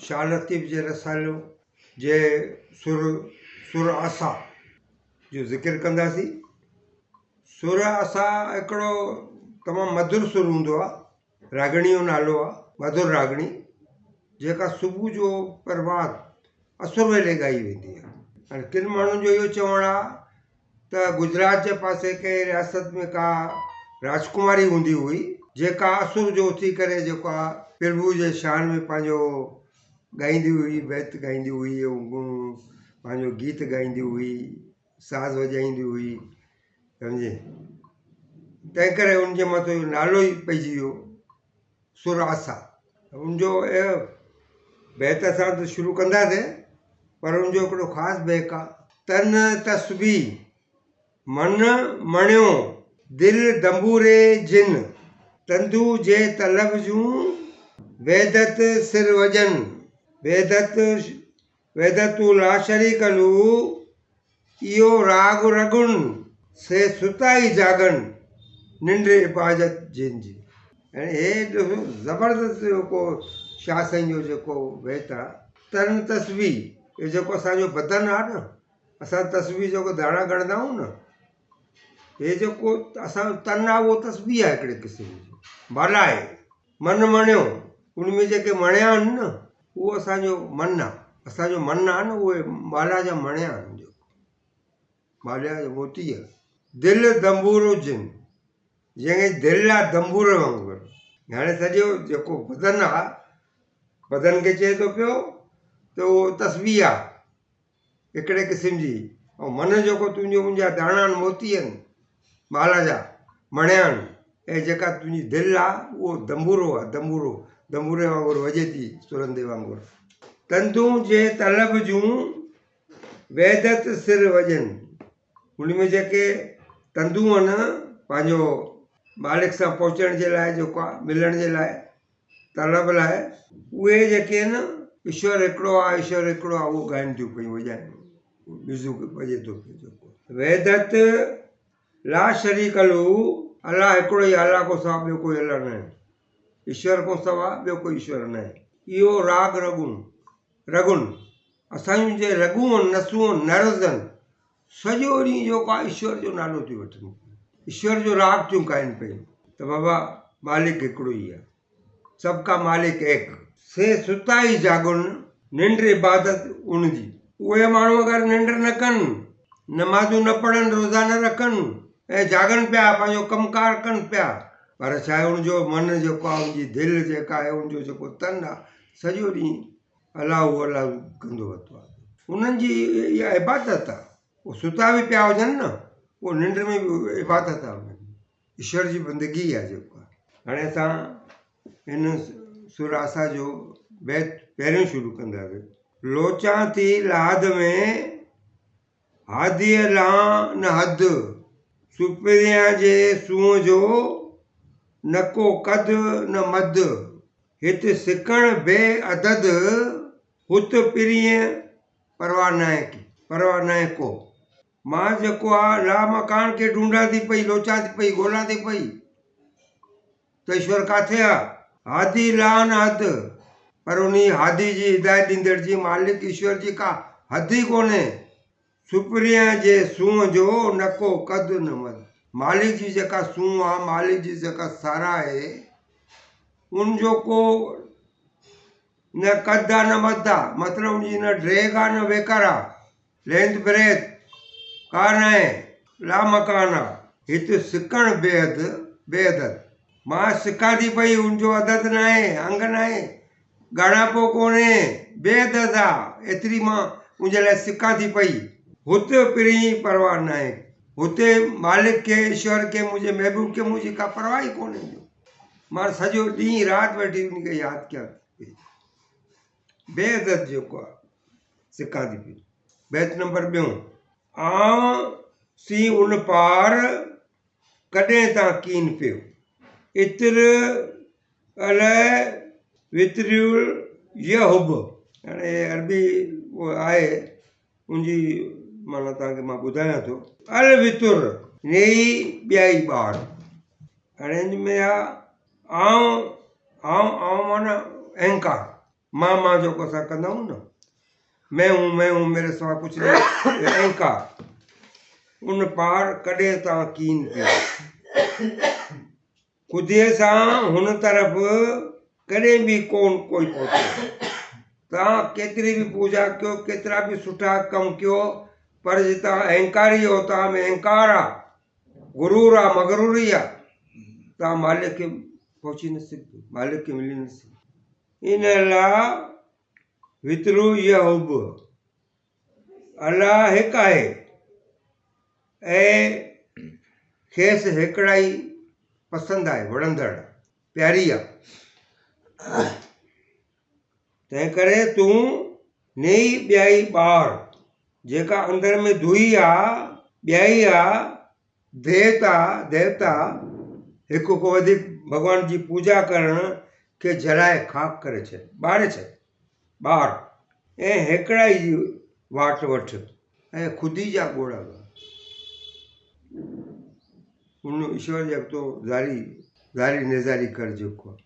शाह लतीफ़ जे रसालो जे सुर आसा जो ज़िक्र कंदासीं। सुर आसा हिकिड़ो तमामु मधुर सुर हूंदो आहे। रागणी जो नालो आहे मधुर रागणी, जेका सुबुह जो प्रभात असुर वेले ॻाई वेंदी आहे। हाणे किन माण्हुनि जो इहो चवणु आहे त गुजरात जे पासे कंहिं रियासत में का राजकुमारी हूंदी हुई जेका असुर जो उथी करे जेको आहे प्रभु जे शान में पंहिंजो ॻाईंदी हुई, बैत ॻाईंदी हुई, पंहिंजो गीत ॻाईंदी हुई, साज़ वॼाईंदी हुई, सम्झे। तंहिं करे उनजे मथां इहो नालो ई पइजी वियो सुर आसा। उनजो बैत असां त शुरू कंदासीं, पर उनजो हिकिड़ो ख़ासि बैक आहे। तन तस्बी मन मणियो दिलि दंबूरे जिन, तंदू जे तलब जूं वेदत सिर वजन, वेदतू ला शरीक लू इहो राग रगुन से सुताई जागन निंड इबादत जिन जी। हे ॾिसो ज़बरदस्त जेको शाह साईं जो जेको बैत आहे। तन तस्बी इहो जेको असांजो बदन आहे न, असां तस्बी जेको दाणा गणंदा आहियूं न, हे जेको असांजो तन आहे उहो तस्बी आहे हिकिड़े क़िस्म जी, माला आहे। मन मणियो उनमें जेके मणिया आहिनि न उहो असांजो मन आहे। असांजो मन आहे न उहे माला जा मणिया आहिनि, जेको माला जा मोती आहे। दिलि दंबूरो जिन, जंहिंखे दिलि आहे दंबूर वांगुरु। हाणे सॼो जेको बदन आहे, बदन खे चए थो पियो त उहो तस्बी आहे हिकिड़े क़िस्म जी, ऐं मन जेको तुंहिंजो मुंहिंजा दाणा आहिनि, मोती आहिनि, माला जा मणिया आहिनि, ऐं जेका तुंहिंजी दिलि आहे उहो दंबूरो आहे, दंबूरे वांगुरु वॼे थी सुरंदे वांगुरु। तंदू जे तलब जूं वेदत सिर वॼनि, उनमें जेके तंदू आहिनि पंहिंजो मालिक सां पहुचण जे लाइ, जेको आहे मिलण जे लाइ, तलब लाइ, उहे जेके आहिनि ईश्वर हिकिड़ो आहे, ईश्वर हिकिड़ो आहे, उहो ॻाइनि थियूं पियूं, वॼाइनि, म्यूज़िक वॼे थो पियो जेको। वेदत ला शरीक लू, अलाह हिकिड़ो ई, अलाह को सवा ॿियो कोई अलाह न आहे, ईश्वर को सवा ॿियो कोई ईश्वर न आहे। इहो राग रगुन असांजूं जे रगूं आहिनि, नसूं आहिनि, नर्ज़ आहिनि, सॼो ॾींहुं जेको आहे ईश्वर जो नालो थियूं वठनि, ईश्वर जो राग थियूं ॻाइनि पियूं त बाबा मालिक हिकिड़ो ई आहे, सबका मालिक एक। से सुताई जागुन निंड इबादत उनजी। उहे माण्हू अगरि निंड न कनि, नमाज़ूं न पढ़नि, रोज़ा न रखनि ऐं जागनि पिया, पंहिंजो कमकार कनि पिया, पर छा आहे उनजो मन जेको आहे, उनजी दिलि जेका आहे, उनजो जेको तन आहे, सॼो ॾींहुं अलाह कंदो वरितो आहे। उन्हनि जी इहा इबादत आहे। उहो सुता बि पिया हुजनि न, उहो निंड में बि इबादत आहे, उन्हनि ईश्वर जी बंदगी आहे जेको आहे। हाणे असां हिन सुर आसा जो बैत पहिरियों शुरू कंदासीं। लोचां थी लाद में हादीअ लां न हद, सुपिरिया जे सूंहं जो न को कद न मद, हित सिकण बे अदद हुत पिरीअ परवाह न आहे को। मां जेको आहे ला मकान खे ढूंढां थी पई, लोचां थी पई, ॻोल्हां थी पई त ईश्वर किथे आहे। हादी ला न हद, पर उन हादी जी हिदायत ॾींदड़ जी, मालिक ईश्वर जी का हद ई कोन्हे। सुपिरिया जे सूंहं जो न को कद न मद, मालिक जी जेका सूंहं आहे, मालिक जी जेका सारा आहे, उनजो को न कद आहे न मद आहे, मतिलबु उनजी न ड्रेग आहे न वेकर आहे, लेंथ ब्रेथ कान आहे, ला मकान आहे। हिते सिकण बेअदद, मां सिकां थी पई, उनजो अदद न आहे, अंग न आहे, ॻाणापो कोन्हे, बेअदद आहे, एतिरी मां उनजे लाइ सिकां थी पई। हुत पिरी परवाह न आहे, हुते मालिक खे, ईश्वर खे, मुंहिंजे महबूब खे मुंहिंजी का परवाह ई कोन्हे। मां सॼो ॾींहुं राति वेठी उनखे यादि कयां पई, बेअदद जेको आहे सिकां थी पई। बैत नंबर 2। आऊं सी उन पार कॾहिं तां कीन पियो, इतर अलाए वितरियुल यहुब। हाणे अरबी उहो आहे, उनजी माना तव्हांखे मां ॿुधायां थो। अल वितुर नेई ॿियाई ॿार। हाणे हिन में आहे आऊं माना अहंकार, मां जेको असां कंदा आहियूं न, मैं हूँ मेरे सिवा कुझु नहीं, अहंकार, उन पार कॾहिं तव्हां कीन पियो। ख़ुदीअ सां हुन तरफ़ कॾहिं बि कोन कोई पहुचे। तव्हां केतिरी बि पूजा कयो, केतिरा बि सुठा कमु कयो, पर जे तव्हां अहंकारी हो, तव्हां में अहंकार आहे, गुरूर आहे, मगरूरी आहे, तव्हां मालिक खे पहुची न सघंदो, मालिक खे मिली न सघंदो। इन लाइ वितरू इहा हुब, अलाह हिकु आहे ऐं खेसि हिकिड़ाई पसंदि आहे, वणंदड़, प्यारी आहे। तंहिं करे तूं नेई ॿियाई ॿार जेका अंदर में धुई आहे, ॿियाई आहे, देवता हिकु को वधीक भॻवान जी पूजा करण खे जलाए खाक करे छॾ, ॿारे छॾ, ॿार ऐं हिकिड़ाई जी वाट वठ ऐं ख़ुदी जा ॻोड़ा ॻा। उन ईश्वर जे अॻितो ज़ारी निज़ारी कर जेको आहे,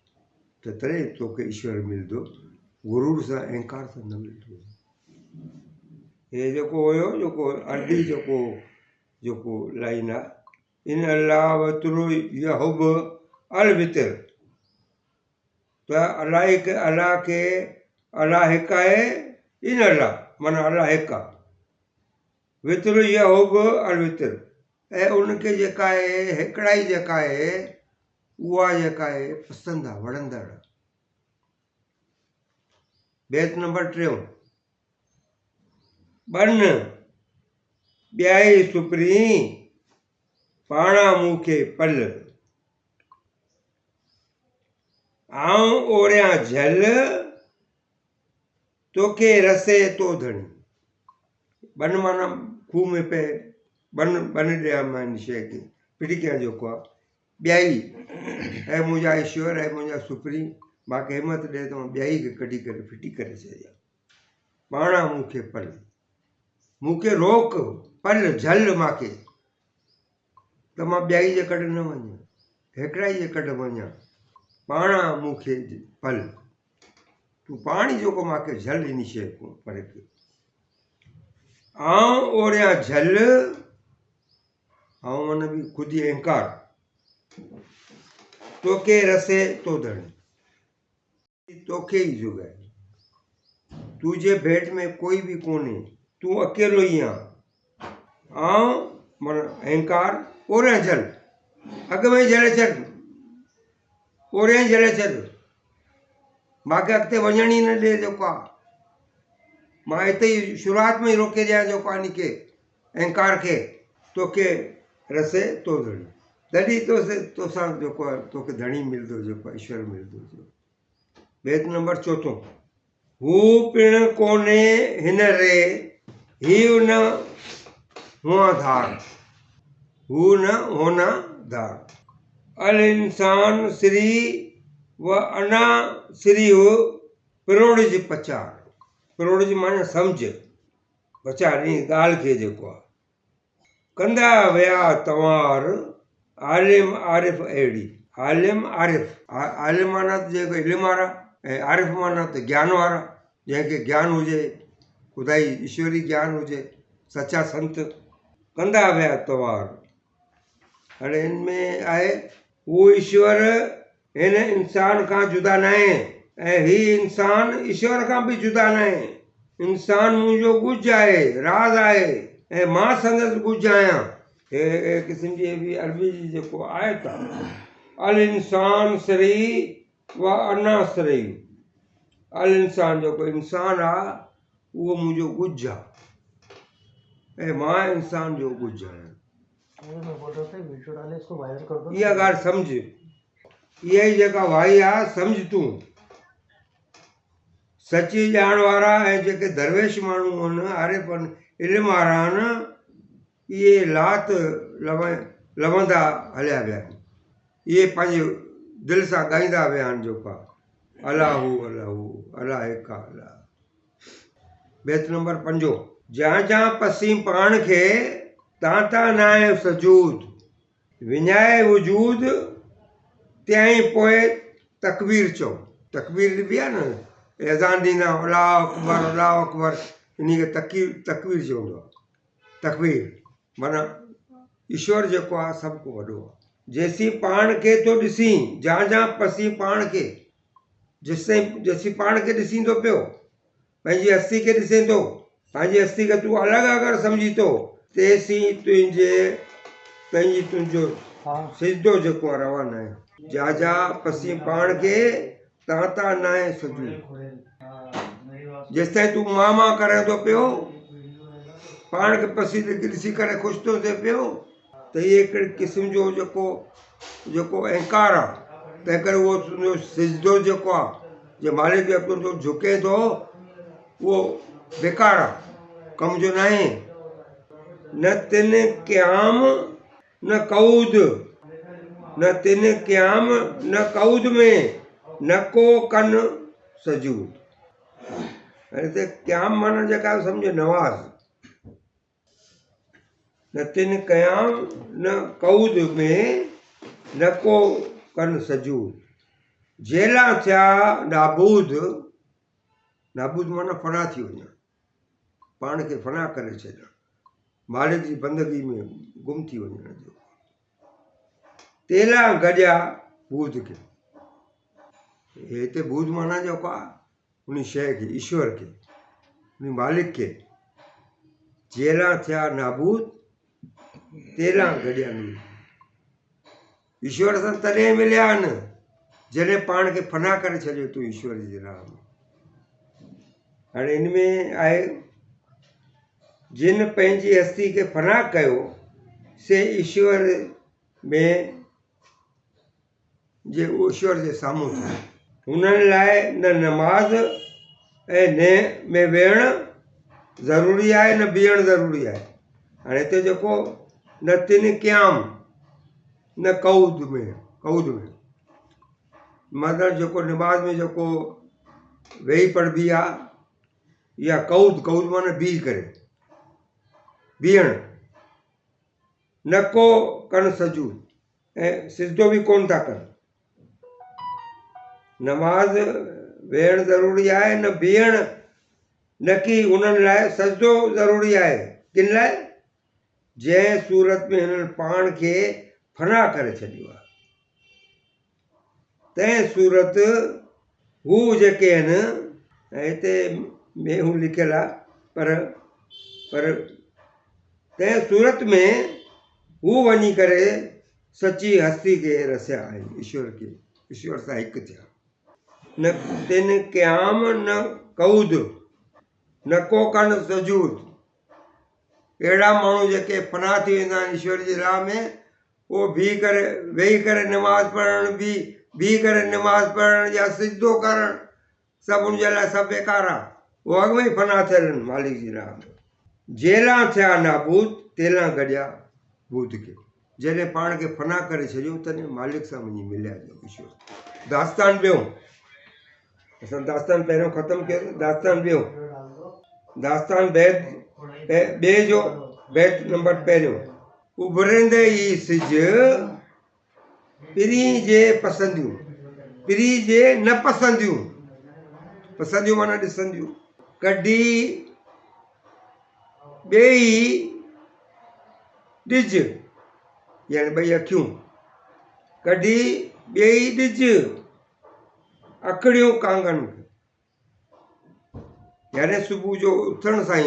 त तॾहिं तोखे ईश्वर मिलंदो, गुरूर सां अहंकार सां न मिलंदो। हे जेको हुयो, जेको अर्दी जेको लाइन आहे, इन अलाह वतरू यहुब अल वितर, त अलाह खे अलाह हिकु आहे, इन अलाह माना अलाह हिकु आहे, वितरू यहुब अल वितर, ऐं उनखे जेका आहे हिकिड़ाई जेका आहे, उहा जेका आहे पसंदि आहे, वणंदड़। बैत नंबर 3, बन ॿियाई सुपरी पाणा मूंखे पल, आऊं ओरियां झल तोखे रसे तो धणी। बन माना खूह में पे, बन ॾियां मां इन शइ खे फिटी कयां जेको आहे, ॿियाई ऐं मुंहिंजा ईश्वर ऐं मुंहिंजा सुपरी मूंखे हिमत ॾे त मां ॿियाई खे कढी करे फिटी करे छॾियां। पाणा मूंखे पल, मूंखे रोक पल झल मूंखे, त मां ॿियाई जे कॾ न वञा, हिकिड़ाई जे कॾ वञा। पाणा मूंखे पल, तूं पाण ई जेको मूंखे झल इन शइ खां परे कयो। आऊं ओरियां झल, आऊं मन बि ख़ुदि अहंकार, तोखे रसे तो धणी, तोखे ई जुगाए, तुझे भेट में कोई भी कोन्हे, तूं अकेलो ई आहीं। आऊं माना अहंकार, ओरियां झल, अॻ में झले छॾ, ओरियां झले छॾ, मूंखे अॻिते वञण ई न ॾे जेको आहे, मां हिते ई शुरूआत में ई रोके ॾियां जेको आहे इनखे अहंकार खे, तोखे रसे तो धणी, तॾहिं तोसां जेको आहे तोखे धणी मिलंदो, जेको आहे ईश्वर मिलंदो। बैत नंबर 4, हू पिण कोन्हे हिन रे ही न हुआ धार, हू न होना धार, अल इंसान श्री व अना श्री पिरोड़ज पचार, पिरोड़ज माना सम्झ, पचार इन ॻाल्हि खे जेको आहे, कंदा विया तवार आलिम आरिफ़ अहिड़ी, आलिम आरिफ़, आलिम माना जेको इल्म वारा ऐं आरिफ़ माना त ज्ञान वारा, जंहिंखे ज्ञान हुजे, ख़ुदाई ईश्वरी ज्ञान हुजे, सचा संत, कंदा विया तवार। हाणे हिन में आहे उहो ईश्वर हिन इंसान खां जुदा न आहे, ऐं हीउ इंसान ईश्वर खां बि जुदा न आहे। इंसान मुंहिंजो गुज आहे, राज़ आहे, ऐं मां संदसि गुज आहियां। हे क़िस्म जी बि अरबी जी जेको आहे त अल इंसान सरी व अना सरी, अल इंसान जेको इंसान आहे उहो मुंहिंजो गुज आहे, ऐं मां इंसान जो गुज आहियां। इहा ॻाल्हि सम्झ, इहा ई जेका वाई आहे सम्झ तूं। सची ॼाण वारा ऐं जेके दरवेश माण्हू आहिनि, आरिफ़ आहिनि, इल्म वारा आहिनि, इहे लात लवंदा हलिया विया आहिनि, इहे पंहिंजे दिलि सां ॻाईंदा विया आहिनि जेको आहे अलाहू अलाहू अलाह हिकु आहे अलाह। बैत नंबर 5, जा पसी पाण खे तां नाहे सजूद, विञाए वजूद त्याई पोइ तकबीर चओ, तकबीर बि आहे न, अज़ान ॾींदा अलाह अकबर इन खे तकवीर चवंदो आहे। तकवीर माना ईश्वर जेको आहे सभु को वॾो आहे। जेसीं पाण खे थो ॾिसीं जा पसी पाण खे जेसीं पाण खे ॾिसींदो पियो पंहिंजी हस्ती खे ॾिसे थो पंहिंजी हस्ती खे तूं अलॻि अगरि सम्झी थो तेसीं तुंहिंजो सिजदो जेको आहे रवाना आहे। जा पसी पाण खे ता न आहे सजू जेसिताईं तूं मां करे थो पियो पाण खे पसी ॾिसी करे ख़ुशि थो थिए पियो त इहे हिकिड़े क़िस्म जो जेको अहंकार आहे तंहिं करे उहो तुंहिंजो सिजदो जेको आहे जे मालिक खे तुंहिंजो झुके थो उहो बेकार आहे, कम जो न आहे। न तिन क़याम न कऊद न तिन क़याम न कऊद में न को कन सजूद। हिते क़याम माना जेका सम्झो नवाज़। न तिन क़याम न कऊद में न को कन सजूद। जेला थिया नाबूद माना फना थी वञणु पाण खे फना करे छॾणु मालिक जी बंदगी में गुम थी वञण जो। तेला गॾिया बूद खे हिते बूद माना जेको आहे उन शइ खे ईश्वर खे उन मालिक खे जेला थिया नाबूद तेला गॾिया नूर। ईश्वर सां तॾहिं मिलिया आहिनि जॾहिं पाण खे फना करे छॾियो तूं ईश्वर जी राह में। हाणे इन में आहे जिन पंहिंजी हस्ती खे फना कयो से ईश्वर में ईश्वर जे साम्हूं थिया। हुननि लाइ न नमाज़ ऐं न में वेहणु ज़रूरी आहे न बीहणु ज़रूरी आहे। हाणे हिते जेको न तिन क़याम न कऊद में मतिलबु जेको नमाज़ में जेको वेही पढ़बी आहे या कऊद माना बीह करे बीहणु न को कन सजूद ऐं सिजदो बि कोन था कनि। नमाज़ वेहणु ज़रूरी आहे न बीहणु न की उन्हनि लाइ सजदो ज़रूरी आहे। किन लाइ? जंहिं सूरत में हिननि पाण खे फना करे छॾियो आहे तंहिं सूरत हू जेके आहिनि ऐं हिते में हू लिखियलु आहे पर तंहिं सूरत में हू वञी करे सची हस्ती खे रसिया आहिनि ईश्वर सां हिकु थिया। न तिन क़याम न कऊद न को कन सजूद। अहिड़ा माण्हू जेके फना थी वेंदा आहिनि ईश्वर जी राह में उहो वेही करे नमाज़ पढ़णु बीह करे नमाज़ पढ़णु या सिजदो करणु सभु उनजे लाइ सभु बेकार आहे। उहो अॻु में ई फना थियल आहिनि मालिक जी राह में। जेला थिया नाबूद तेला गॾिया बूद खे जॾहिं पाण खे फना करे छॾियो तॾहिं मालिक सां वञी मिलिया जो ईश्वर। दास्तान ॿियो असां दास्तान पहिरियों ख़तमु कयो दास्तान ॿियो दास्तान ॿिए जो बैत नंबर पहिरियों। उभरंदे ई सिज पिरी जे पसंदियूं पिरी जे न पसंदियूं माना ॾिसंदियूं कढी ॿेई ॾिज यानी ॿई अखियूं कढी ॿेई ॾिज अखड़ियूं कांगन यानी सुबुह जो उथण सां ई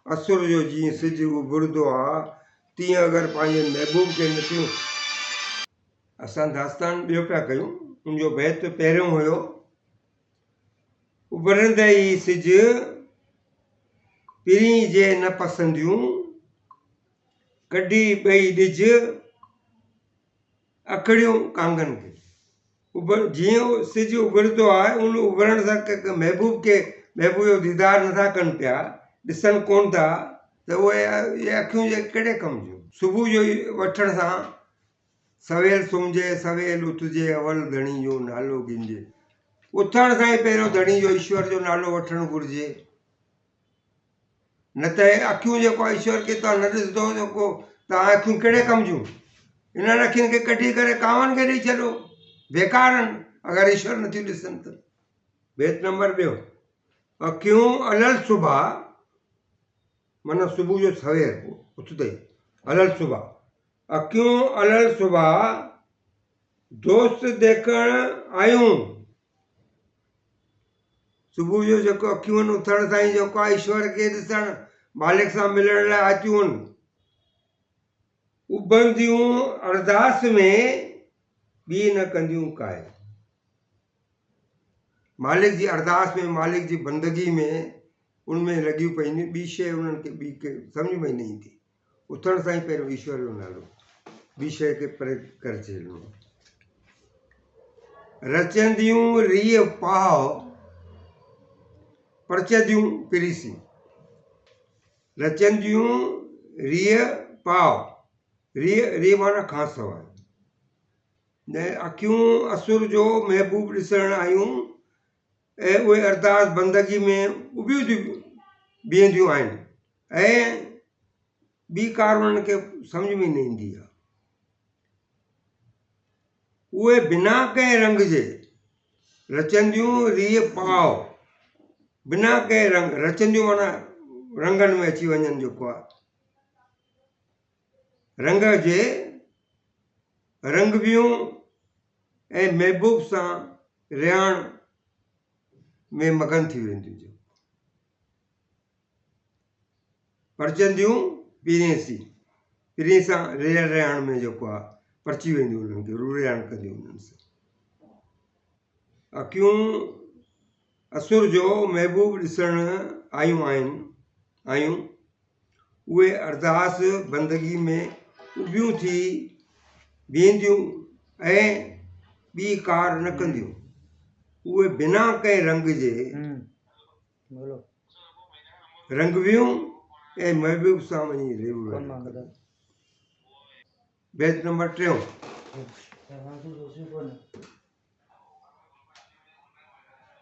असुर जो जीअं सिज उभरंदो आहे तीअं अगरि पंहिंजे महबूब खे नथियूं। असां दास्तान ॿियो पिया कयूं उनजो बैत पहिरियों हुयो उभरंदे ई सिज पिरी जे न पसंदियूं कढी ॿई ॾिज अखड़ियूं कांगन खे। जीअं सिज उभरंदो आहे उन उभरण सां महबूब जो दीदार नथा कनि पिया ॾिसनि कोन था त उहे इहे अखियूं जे कहिड़े कम जूं। सुबुह जो ई वठण सां सवेल सुम्हिजे सवेल उथजे अवल धणी जो नालो गिंजे। उथण सां ई पहिरियों धणी जो ईश्वर जो नालो वठणु घुरिजे न त अखियूं जेको आहे ईश्वर खे तव्हां न ॾिसंदो जेको तव्हां अखियूं कहिड़े कम जूं। इन्हनि अखियुनि खे कढी करे कांवनि खे ॾेई छॾो बेकार आहिनि अगरि ईश्वर नथियूं ॾिसनि त बेत नंबर 2 अखियूं अलल सुबह माना सुबुह जो सवेर उथंदे अलल सुबह अखियूं अलल सुबह दोस्त देखण आयूं सुबुह जो जेको अखियूं आहिनि उथण सां जेको आहे ईश्वर खे ॾिसण मालिक सां मिलण लाइ अचियूं आहिनि उबंदियूं अरदास में ॿी न कंदियूं काए मालिक जी अरदास में मालिक जी बंदगी में उनमें लॻियूं पवंदियूं ॿी शइ उन्हनि खे ॿी के सम्झ में न ईंदी उथण सां ई पहिरियों ईश्वर जो नालो ॿी शइ खे परे करे छॾिणो रचंदियूं रीह पाव परचंदियूं पिरीसी रचंदियूं रीह पाव रीह माना खां सवाइ ने अखियूं असुर जो महबूब ॾिसण आयूं ऐं उहे अरदास बंदगी में उबियूं थियूं बीहंदियूं आहिनि ऐं ॿी कार उन्हनि खे सम्झ में न ईंदी आहे उहे बिना कंहिं रंग जे रचंदियूं रीह पाव बिना कंहिं रंग रचंदियूं माना रंगनि में अची वञनि जेको आहे रंग जे रंगबियूं ऐं महबूब सां रिहाइण में मगन थी वेंदियूं परचंदियूं पीरे सां रिहाइण में जेको आहे परची वेंदियूं उन्हनि खे रिहाइण कंदियूं उन्हनि सां अखियूं असुर जो महबूब ॾिसण आयूं उहे अरदास बंदगी में उबियूं थी बीहंदियूं ऐं ॿी कार न कंदियूं उहे बिना कंहिं रंग जे रंगबियूं ऐं महबूब सां वञी रिहाइण बेत नंबर 3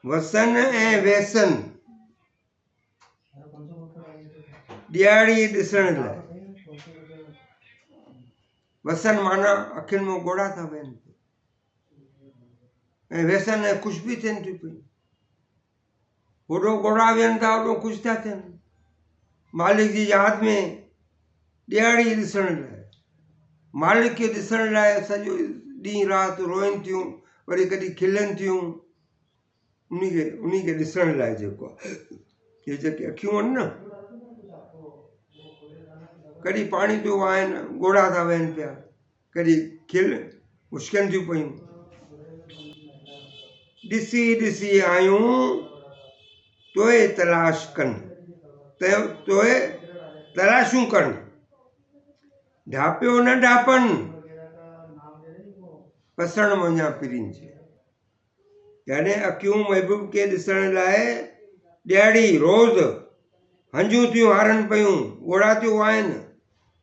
वसन ऐं व्यसन ॾियारी ॾिसण लाइ वसन माना अखियुनि में ॻोढ़ा था वहनि ऐं व्यसन ऐं ख़ुशि बि थियनि थियूं पियूं होॾो ॻोढ़ा वेहनि था होॾो ख़ुशि था थियनि मालिक जी यादि में ॾियारी ॾिसण लाइ मालिक खे ॾिसण लाइ सॼो ॾींहुं राति रोइनि थियूं वरी कॾहिं खिलनि थियूं उन खे ॾिसण लाइ जेको आहे इहे जेके अखियूं आहिनि न कॾहिं पाणी पियो आहिनि ॻोढ़ा था वहनि पिया कॾहिं खिल मुश्किल थियूं पयूं ॾिसी ॾिसी आयूं तोए तलाश कनि तोए तलाशूं कनि ढापियो न ढापनि पसण वञा पिरीन जे यानी अखियूं महबूब खे ॾिसण लाइ ॾियारी रोज़ हंजूं थियूं हारनि पियूं ॻोढ़ा थियूं आहिनि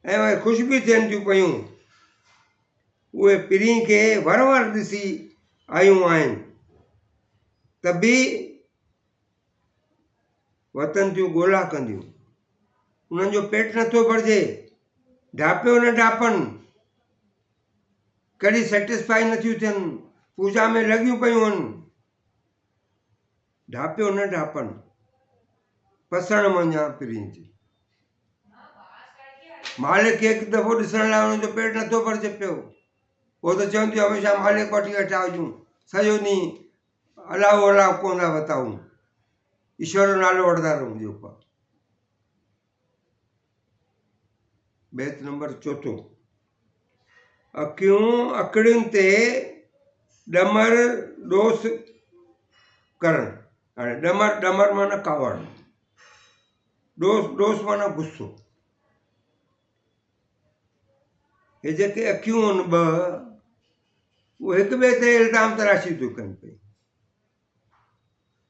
ऐं वरी ख़ुशि बि थियनि थियूं पियूं उहे पिरी खे वर ॾिसी आयूं आहिनि त बि वतन थियूं ॻोल्हा कंदियूं उन्हनि जो पेट नथो भरिजे ढापियो न ढापनि कॾहिं सेटिस्फाई नथियूं थियनि पूजा में लॻियूं पियूं आहिनि ढापियो न ढापनि पसण वञा पिरीन जी मालिक खे हिकु दफ़ो ॾिसण लाइ हुनजो पेट नथो भरिजे पियो उहो त चवनि थियूं हमेशह मालिक वटि वेठा हुजूं सॼो ॾींहुं अलाहो अलाहो कोन था वताऊं ईश्वर जो नालो वठंदा रहूं जेको आहे बेत नंबर 4 अखियूं अकड़ियुनि ते ॾमर ॾोस करणु हाणे ॾमर माना कावड़ ॾोस माना गुस्सो हे जेके अखियूं आहिनि ॿ उहे हिक ॿिए ते इल्ज़ाम तराशी थियूं कनि पियूं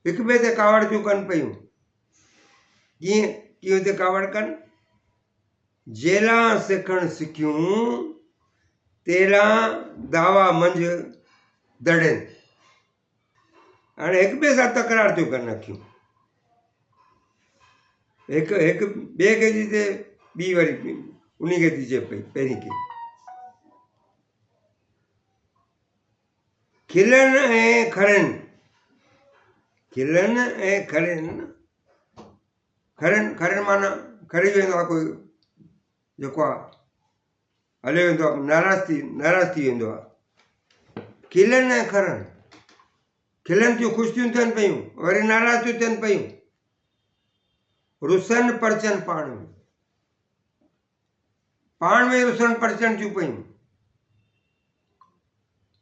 हिक ॿिए ते कावड़ थियूं कनि पियूं कीअं ते कावड़ कनि जेला सिखणु सिखियूं तेला दावा मंझि दड़नि हाणे हिक ॿिए सां तकरार थियूं कनि अखियूं हिकु ॿिए खे थी थिए ॿी वरी उन खे थी चए पई पहिरीं खे खिलनि ऐं खरनि खिलनि ऐं खड़नि खड़नि माना खड़ी वेंदो आहे कोई जेको आहे हले वेंदो आहे नाराज़ थी वेंदो आहे खिलनि ऐं खड़नि खिलनि थियूं ख़ुशि थियूं थियनि पियूं वरी नाराज़ थियूं थियनि पियूं रुसनि परचनि पाण में रुसनि परचनि थियूं पियूं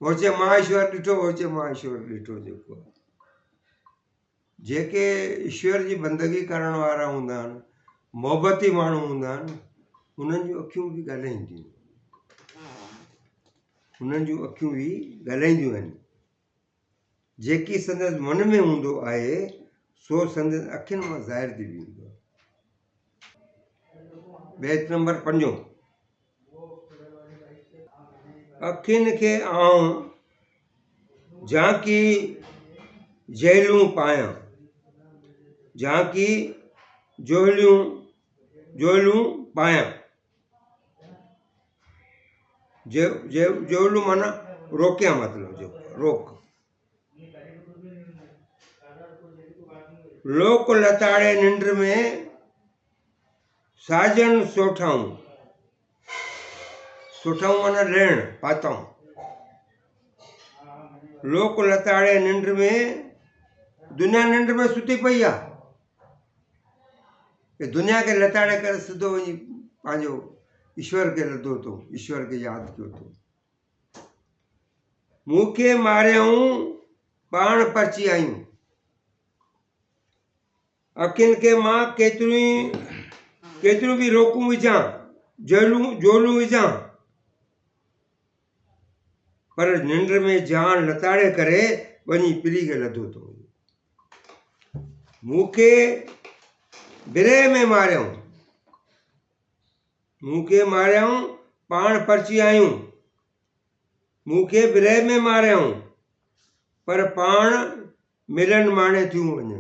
हो चए मां ईश्वर ॾिठो हो चए मां ईश्वर ॾिठो जेको जेके ईश्वर जी बंदगी करण वारा हूंदा आहिनि मोहबती माण्हू हूंदा आहिनि उन्हनि जूं अखियूं बि ॻाल्हाईंदियूं आहिनि जेकी संदसि मन में हूंदो आहे सो संदसि अखियुनि मां ज़ाहिर थी वेंदो आहे। बैत नंबर 5 अखियुनि खे आऊं झांकी जेलूं पायां झांकी जोलूं पायां जोलूं माना रोकियां मतिलबु जो रोक लोक लताड़े निंड में साजन सोठाऊं माना लेण पाताऊं लोक लताड़े निंड में दुनिया निंड में सुती पई आहे दुनिया खे लताड़े करे सिधो वञी पंहिंजो ईश्वर खे लधो अथऊं ईश्वर खे यादि कयो अथऊं मूंखे मारियऊं पाण परची आयूं अखियुनि खे मां केतिरियूं बि रोकूं विझां जोलूं विझां पर निंड में जान लताड़े करे वञी पीढ़ी खे लधो अथऊं मूंखे बिरह में मारियऊं पाण परची आयूं मूंखे बिरह में मारियऊं पर पाण मिलन माणे थियूं वञनि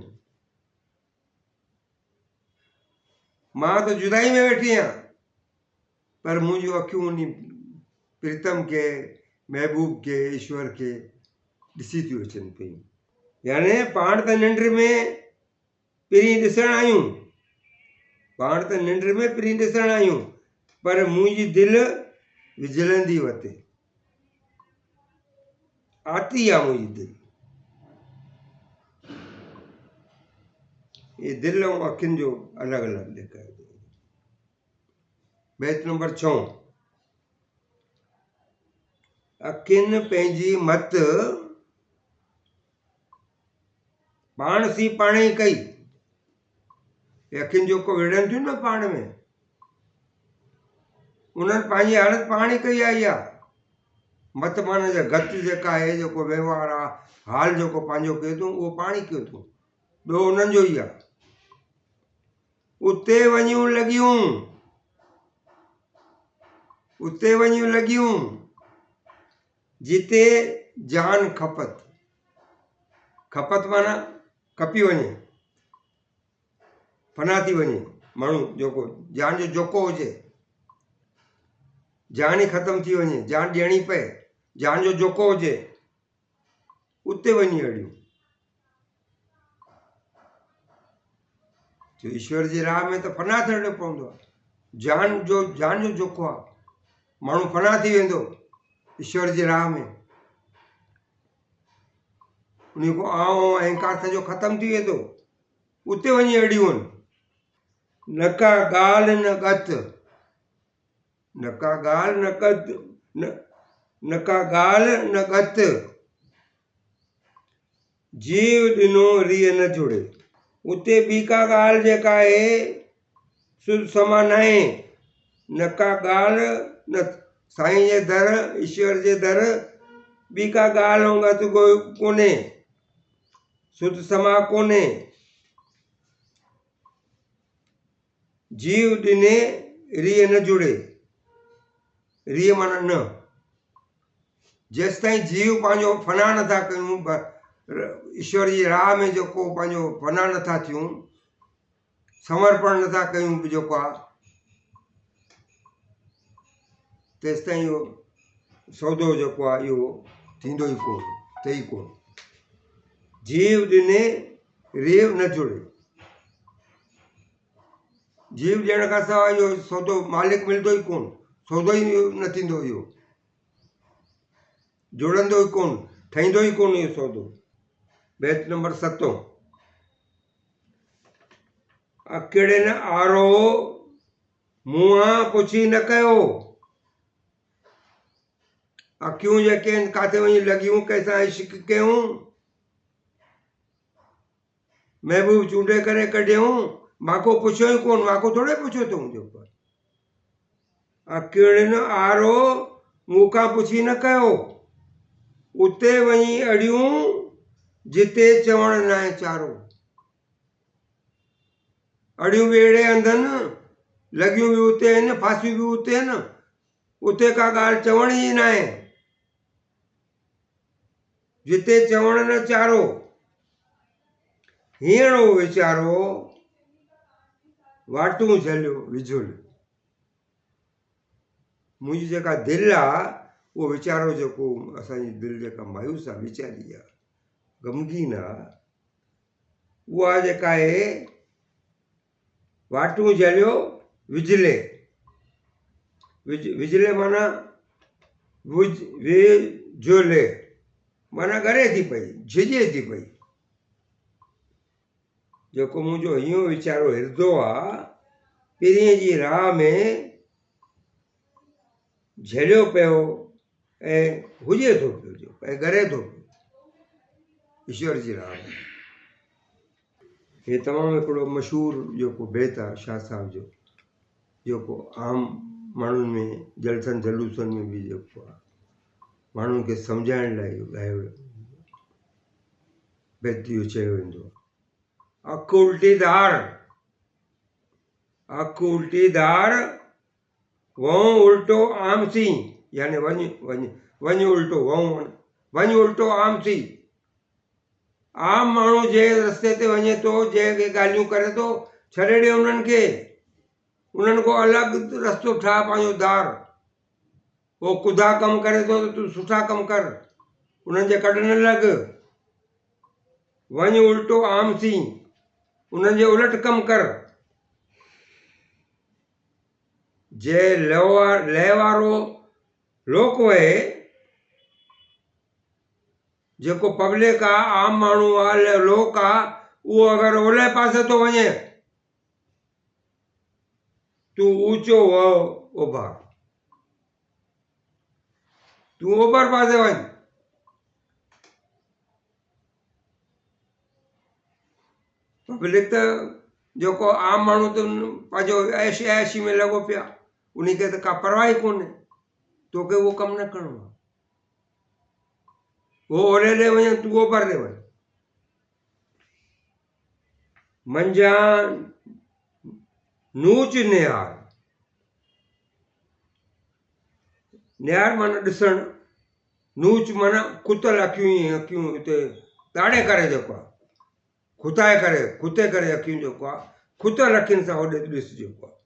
मां त जुदाई में वेठी आहियां पर मुंहिंजूं अखियूं उन प्रीतम खे महबूब खे ईश्वर खे ॾिसी थियूं अचनि पियूं यानी पाण त निंड में पहिरीं ॾिसण आयूं पर मुंहिंजी दिलि विझलंदी वते आती आहे मुंहिंजी दिलि ये दिलि ऐं अखियुनि जो अलॻि अलॻि ॾेखारियो बैत नंबर 6 अखियुनि पंहिंजी मत पाण सी पाण ई कई अखियुनि जेको विढ़नि थियूं न पाण में उन्हनि पंहिंजी हालत पाण ई कई आई आहे मत माना जा गत जेका आहे जेको व्यवहार आहे हाल जेको पंहिंजो कयो अथऊं उहो पाण ई कयो अथऊं ॿियो उन्हनि जो ई आहे उते वञूं लॻियूं जिते जान खपत माना खपी वञे फना थी वञे माण्हू जेको जान जो जोको हुजे जान ई ख़तम थी वञे जान ॾियणी पए जान जो जोको हुजे उते वञी अड़ियूं जो ईश्वर जी राह में त फना थियणो पवंदो आहे जान जो जोको आहे माण्हू फना थी वेंदो ईश्वर जी राह में उन को आऊं अहंकार सॼो ख़तमु थी वेंदो उते वञी अड़ियूं आहिनि न का ॻाल्हि न गत जीव ॾिनो रीह न जुड़े उते ॿी का ॻाल्हि जेका आहे सुध समा न आहे न का ॻाल्हि न साईं जे दर ईश्वर जे दर ॿी का ॻाल्हि ऐं गत कोन्हे सुध समा कोन्हे जीव ॾिने रीह न जुड़े रीह माना न जेसिताईं जीव पंहिंजो फना नथा कयूं ईश्वर जी राह में जेको पंहिंजो फना नथा थियूं समर्पण नथा कयूं जेको आहे तेसिताईं इहो सौदो जेको आहे इहो थींदो ई कोन जीव ॾिने रीव न जुड़े। जीव ॾियण खां सवाइ इहो सौदो मालिक मिलंदो ई कोन, सौदो ई न थींदो, इहो जुड़ंदो ई कोन, ठहींदो ई कोन इहो सौदो। बैत नंबर 7। अकेड़े न आरो मुंहं पुछी न कयो। अखियूं जेके आहिनि किथे वञी लॻियूं, कंहिंसां इश्क कयूं, महबूब चूंडे करे कढियऊं, मांखो पुछियो ई कोन, मांखो थोड़े पुछियो अथऊं जेको। अकेड़े न आरो मूंखां पुछी न कयो, उते वञी अड़ियूं जिते चवण न आहे चारो। अड़ियूं बि अहिड़े हंधनि, लॻियूं बि उते आहिनि, फांसियूं बि उते आहिनि, उते का ॻाल्हि चवण ई न आहे। जिते चवण न चारो, हीअणो वीचारो वाटूं झलियो विझुल। मुंहिंजी जेका दिलि आहे, उहो वीचारो जेको असांजी दिलि जेका मायूस आहे, वीचारी आहे, ग़मगीन आहे, उहा जेका आहे वाटूं झलियो विझले। विझले माना विझोले, माना ॻरे थी पई, झिझे थी पई। जेको मुंहिंजो हीअं वीचारो हिरदो आहे, पीरीअ जी राह में झलियो पियो ऐं हुजे थो पियो ऐं ॻरे थो पियो ईश्वर जी राह में। हे तमामु हिकिड़ो मशहूरु जेको बैत आहे शाह साहिब जो, जेको आम माण्हुनि में जलसनि जलूसनि में बि जेको आहे माण्हुनि खे सम्झाइण लाइ इहो ॻायो बैत इहो चयो वेंदो आहे। अखि उल्टी धार, अखि उल्टी धार, वहूं उल्टो आमसी, यानी वञ उल्टो, वञ उल्टो आमसी। आम माण्हू जे रस्ते ते वञे थो, जंहिंखे ॻाल्हियूं करे थो, छॾे ॾे उन्हनि खे, उन्हनि खां अलॻि रस्तो ठाह पंहिंजो धार। उहो कुधा कमु करे थो त तूं सुठा कमु कर, उन्हनि जे कॾ न लॻ। वञ उल्टो आमसी, उन्हनि जे उलट कमु कर। जे लह वारो लोक वहे, जेको पब्लिक आहे, आम माण्हू आहे, लोक आहे, उहो अगरि ओलह पासे थो वञे, तूं ऊचो ओभर, तूं ओभर पासे वञ। पब्लिक त जेको आम माण्हू त पंहिंजो ऐशी में लॻो पिया, उन खे त का परवाह ई कोन्हे, तोखे उहो कमु न करिणो आहे। वो ओलह ॾे वञे, तूं ओभर ॾे वञ। मंझां नूच निहार, निहार माना ॾिसण, नूच माना कुतल अखियूं हिते ताड़े करे जेको आहे, खुते करे अखियूं जेको आहे, खुतल अखियुनि सां होॾे ॾिस जेको आहे।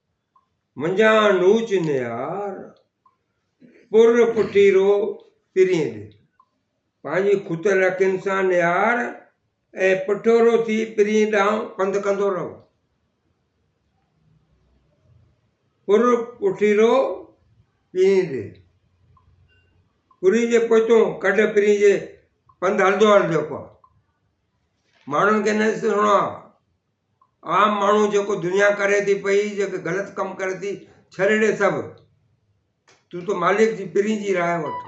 मंझां नूच निहार, पुर पुठीरो पिरीअ ॾे, पंहिंजी खुतल अखियुनि सां निहार ऐं पुठोरो थी पिरीअ ॾांहुं पंधु कंदो रहो। पुर पुठीरो पिरीअ ॾे, पुरी जे पोइतों कढ पिरीअ जे पंधु हलंदो हल जेको आहे। माण्हुनि खे न ॾिसणो आहे, आम माण्हू जेको दुनिया करे थी पई, जेके ग़लति कमु करे थी, छॾे ॾे सभु, तूं त मालिक जी पिरीअ जी राह वठ।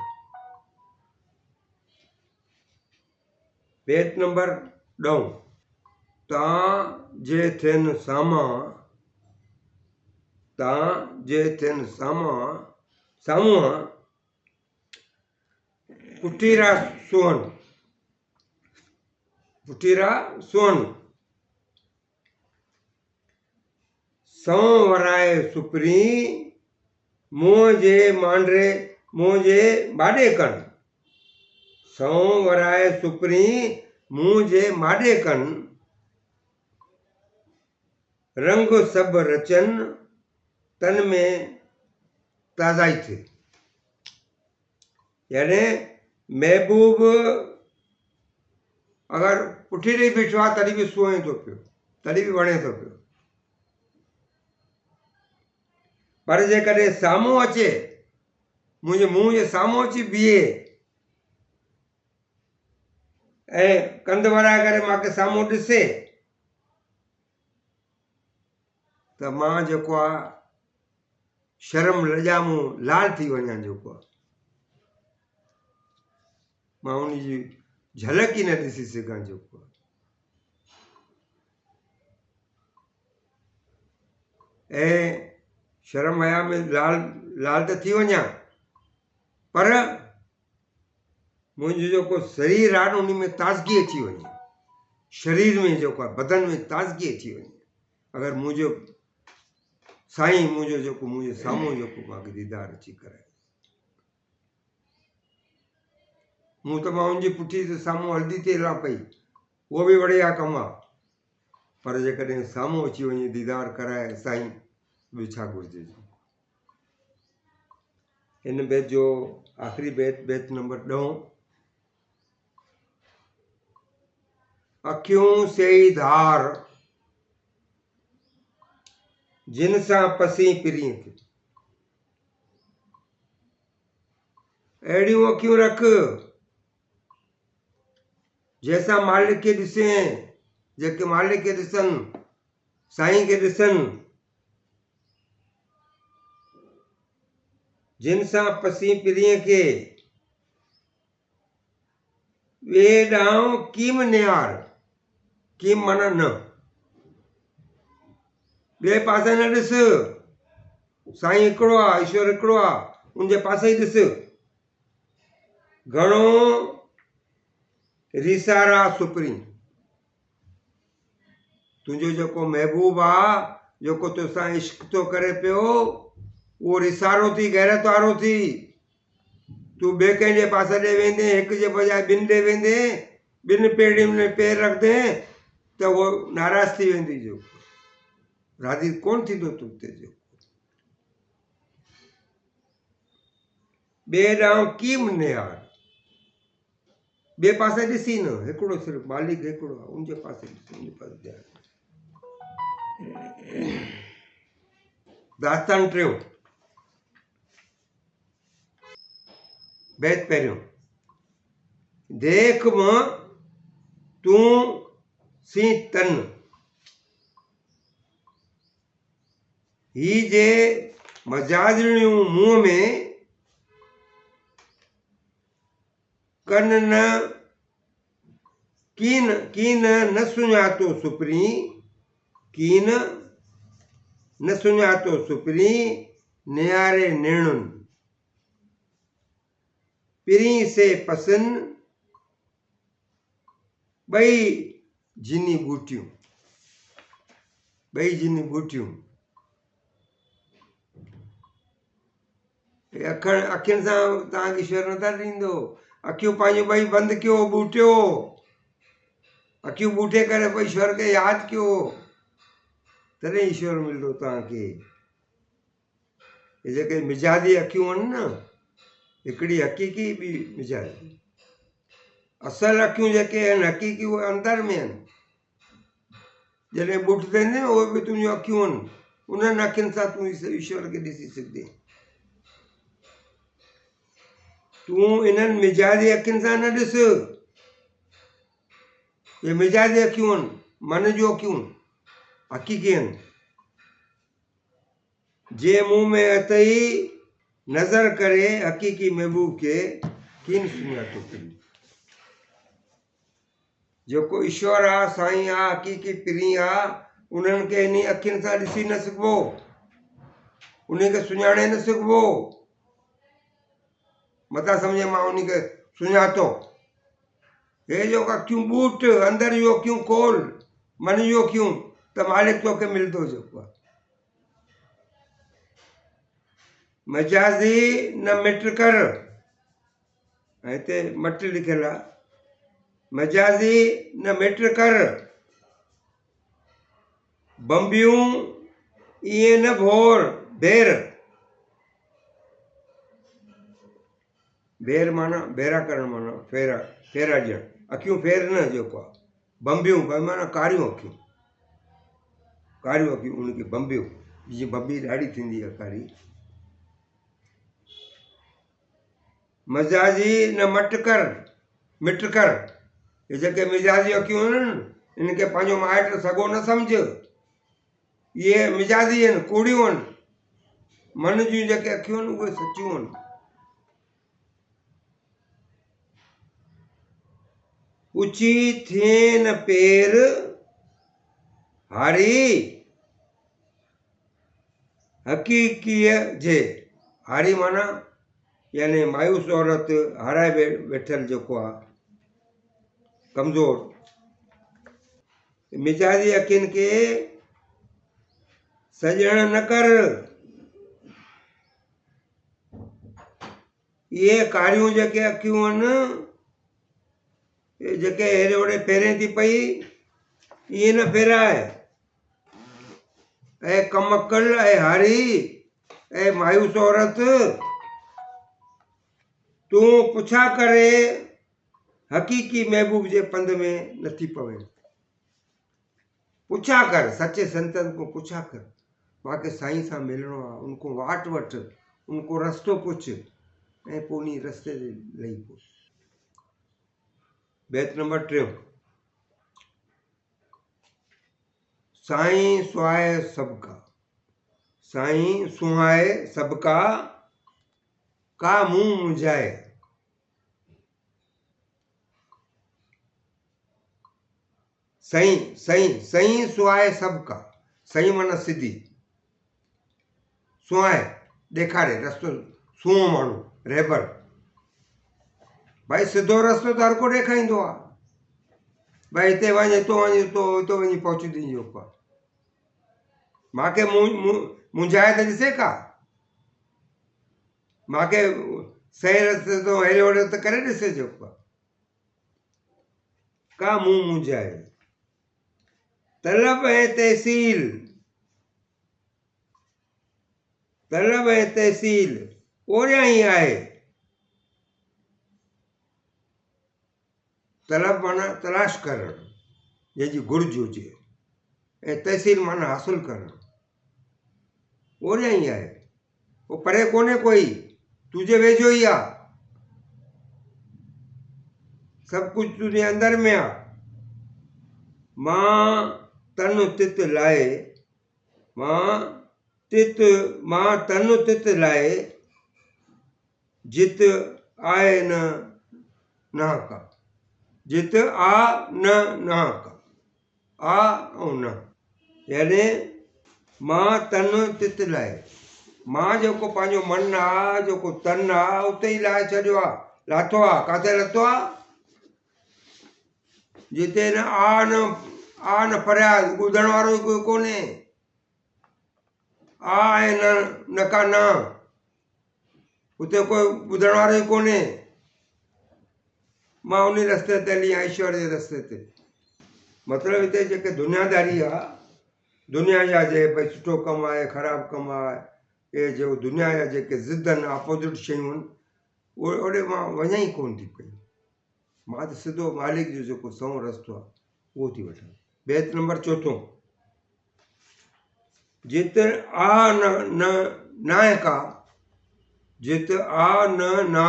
बैत नंबर 9। तां जे थियनि साम्हूं पुठीरा सुहन, सौं वराए सुपरी, मुंहं जे माॾे कनि, सौं वराए सुपरी, मुंहं जे माॾे कनि, रंग सभु रचनि, तन में ताज़ाई थिए। यानी महबूब अगरि पुठी ॾेई बीठो आहे तॾहिं बि सुहे थो पियो, तॾहिं बि वणे थो पियो। पर जेकॾहिं साम्हूं अचे, मुंहिंजे मुंहं जे साम्हूं अची बीहे ऐं कंध वराए करे मूंखे साम्हूं ॾिसे त मां जेको आहे शर्म लॼामूं लाल थी वञा, जेको आहे मां उनजी झलक ई न ॾिसी सघां, जेको आहे। ऐं शर्म हया में लाल लाल त थी वञा, पर मुंहिंजो जेको शरीर आहे न उन में ताज़गी अची वञे, शरीर में जेको आहे बदन में ताज़गी अची वञे। अगरि मुंहिंजो साईं मुंहिंजो जेको मुंहिंजे साम्हूं जेको मूंखे दीदार अची कराए, मूं त मां उनजी पुठी ते साम्हूं हलंदी थी हलां पई, उहो बि बढ़िया कमु आहे। पर जेकॾहिं साम्हूं अची वञे दीदार कराए साईं, ॿियो छा घुरिजे। हिन बैत जो आख़िरी बैत, बैत नंबर 10। अखियूं सेई धार जिन सां पसी पिरीं थी, अहिड़ियूं अखियूं रख जंहिंसां मालिक खे ॾिसे, जेके मालिक खे ॾिसनि, साईं खे ॾिसनि, जिन सां पसी पिरीअ खे ॿिए ॾांहुं कीम निहार, कीम माना न, ॿिए पासे न ॾिस, साईं हिकिड़ो आहे, ईश्वर हिकिड़ो आहे, उनजे पासे ई ॾिस। घणो रिसारा सुपरी, तुंहिंजो जेको महबूब आहे, जेको तोसां इश्क थो करे पियो, उहो रिसारो थी, गैरत वारो थी। तूं ॿिए कंहिंजे पासे ॾे वेंदे, हिक जे बजाए ॿिनि ॾे वेंदे, ॿिनि पेड़ियुनि में पेर रखंदे त उहो नाराज़ थी वेंदी, जो राज़ी कोन थींदो तूं ते। जो ॿिए ॾांहुं कीम निहार, ॿिए पासे ॾिसी न, हिकिड़ो सिर्फ़ु मालिक हिकिड़ो आहे, उनजे पासे ॾिस, उनजे पासे ध्यानु। दास्तान 3, बैत पहिरियों। देख मां तूं सी तन, ही जे मजाजणियूं मुंहं में कन न कीन, कीन न सुञातो सुपरी, कीन न सुञातो सुपरी, नियारे निर्णन पिरी से पसन ॿई जिनी बूटियूं, ॿई जिनी बूटियूं। अखियुनि सां तव्हांखे ईश्वर नथा ॾींदो, अखियूं पंहिंजूं ॿई बंदि कयो, बूटियो, अखियूं बूटे करे पोइ ईश्वर खे यादि कयो, तॾहिं ईश्वर मिलंदो तव्हांखे। हे जेके मिजाजी अखियूं आहिनि न, हिकिड़ी हक़ीक़ी, ॿी मिजाजी। असल अखियूं जेके आहिनि हक़ीक़ी, उहे अंदर में आहिनि। जॾहिं ॿुटंदे न, उहे बि तुंहिंजियूं अखियूं आहिनि, उन्हनि अखियुनि सां तूं ईश्वर खे ॾिसी सघंदे। तूं इन्हनि मिजाजी अखियुनि सां न ॾिस, ये मिजाजी अखियूं आहिनि, मन जूं अखियूं हक़ीक़ी आहिनि। जे मुंहं में अथई नज़र करे हक़ीक़ी महबूब खे कीन सुञातो पिरी। जेको ईश्वर आहे, साईं आहे, हक़ीक़ी पिरी आहे, उन्हनि खे इन अखियुनि सां ॾिसी न सघिबो, उनखे सुञाणे न सघिबो। मथां सम्झे मां उनखे सुञातो, हे जो अखियूं ॿूट, अंदर जूं अखियूं खोल, मन जूं अखियूं, त मालिक तोखे मिलंदो। जेको आहे मजाज़ी न मिट कर, ऐं हिते मट लिखियलु आहे, मजाज़ी न मिट कर, बंबियूं ईअं न भोर भेर, भेर माना भेरा करणु, माना फेरा, फेरा ॾियणु, अखियूं फेर न, जेको आहे बंबियूं भाई माना कारियूं अखियूं, कारियूं अखियूं उनखे बंबियूं, जीअं बंबी ॾाढी थींदी आहे कारी। मज़ाजी न मटकर मिटकर, ये जेके मिजाजी अखियूं आहिनि इनखे पंहिंजो माइट सॻो न सम्झ, इहे मिजाजी आहिनि, कूड़ियूं आहिनि। मन जूं जेके अखियूं आहिनि उहे सचियूं आहिनि। ऊची थियनि पेर हारी हक़ीक़ीअ जे, हारी माना यानी मायूस औरत हाराए वेठल जेको आहे कमज़ोर, मिजाजी अखियुनि खे सॼण न कर, इहे कारियूं जेके अखियूं आहिनि जेके हेॾे होॾे फेरे थी पई इहे न फेराए। ऐं कमकल ऐं हारी ऐं मायूस औरत, तूं पुछा करे हक़ीक़ी महबूब जे पंध में नथी पवे। पुछा कर, सचे संतन को पुछा कर, मूंखे साईं सां मिलणो आहे, उनको वाट वठ, उनको रस्तो पुछ ऐं पोइ उन रस्ते ते लही पओ। बैत नंबर 3। साईं सुहाए सबका, साईं सुहाए सबका का मुंह मुंझाए। सईं सईं सईं सुहाए सबका, सईं माना सिधी, सुहाए ॾेखारे रस्तो, सूंहो माण्हू रहबर, भाई सिधो रस्तो त हर को ॾेखारींदो आहे, भाई हिते वञ हितो वञ हितो वञी पहुचंदी जेको आहे। मूंखे मुंझाए त ॾिसे का, मूंखे सही रस्ते तो हेॾे होॾे त करे ॾिसे जेको आहे। का मुंहुं मुंझाए, तलब ऐं तहसील, तलब ऐं तहसील ओरियां ई आहे। तलब माना तलाश करणु, जंहिंजी घुर्ज हुजे, ऐं तहसील माना हासिलु करणु, ओरियां ई आहे। उहो परे कोन्हे कोई, तुंहिंजे वेझो ई आहे, सभु कुझु तुंहिंजे अंदर में आहे। मां तन तित लाए, मां तन तित लाए जित आहे न नाका, जित आ न नाका, आ ऐं न, यानी मां तन तित लाए, मां जेको पंहिंजो मन आहे, जेको तन आहे उते ई लाहे छॾियो आहे, लाथो आहे। किथे लथो आहे? जिते न आ न फरियाद, ॿुधण वारो ई कोई कोन्हे, आ ऐं न का न, उते कोई ॿुधण वारो ई कोन्हे। मां उन रस्ते ते हली आहियां, ईश्वर जे रस्ते ते। मतिलबु हिते जेके दुनियादारी आहे, दुनिया जा जे भई सुठो कमु आहे ख़राबु कमु आहे, इहे जो दुनिया जा जेके ज़िद आहिनि, अपोज़िट शयूं आहिनि, उहे ओॾे मां वञा ई कोन थी पई। मां त सिधो मालिक जो जेको सओं रस्तो आहे उहो थी वठां। बैत नंबर 4। जित आ न नायका, जित आ न ना